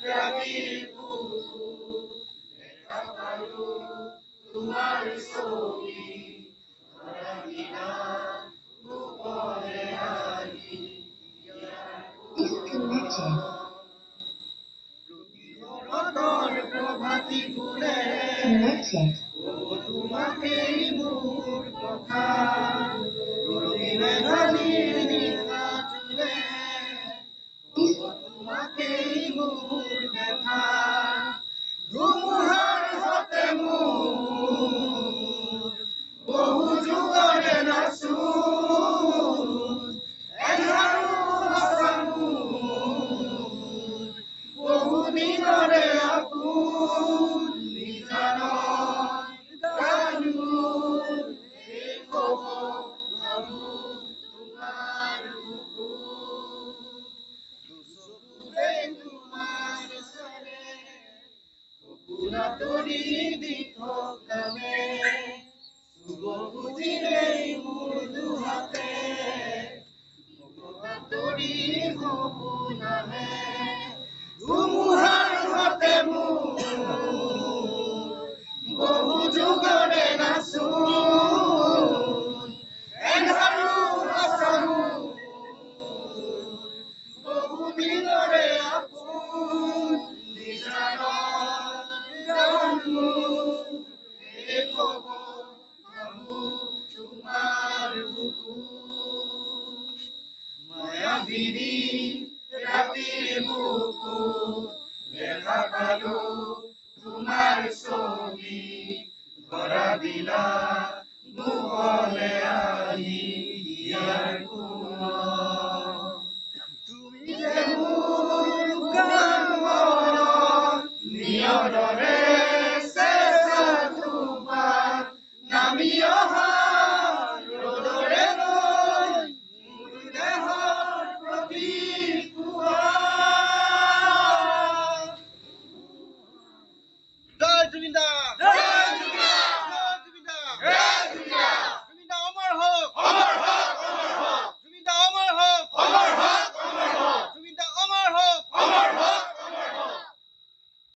ৰাতিৰ বুকু দেখা পালো তোমাৰ ছবি ধৰাবিলা গোপনে আহি Disconnected. প্ৰভাতী ফুলে Connected. তোমাকেই মোৰ কথা মেঘালীৰ নিশা জুলে তোমাকেই মোৰ দেখা ধুমুহাৰ সতে মোৰ বহু যুগৰে নাচো এঘাৰো ভাষা মোৰ বহু দিনৰে আপোন নিজানৰ গানো এই খবৰ ভাবো তোমাৰ বুকু দুচকুৰে তোমাৰ চালে সপোনা তৰি দি থকামে চুব খুজিলেই মোৰ দুহাতে তৰি সপোন আহে ধুমুহাৰ সতে মোৰ বহু যুগৰে নাচো এঘাৰো ভাষা বহু দিনৰে আপোন নিজানৰ গানো এই খবৰ ভাবো তোমাৰ বুকু মায়াবিনী ৰাতিৰ বুকু দেখা পালো তোমাৰ ছবি ধৰাবিলা গোপনে আহি ইয়াৰ তুমি যে মোৰ গান মনত নিয়ৰৰে চেঁচা তোমাৰ নামি অহা ৰ'দৰে লৈ মোৰ দেহৰ প্ৰতি জয় জুবিন দা।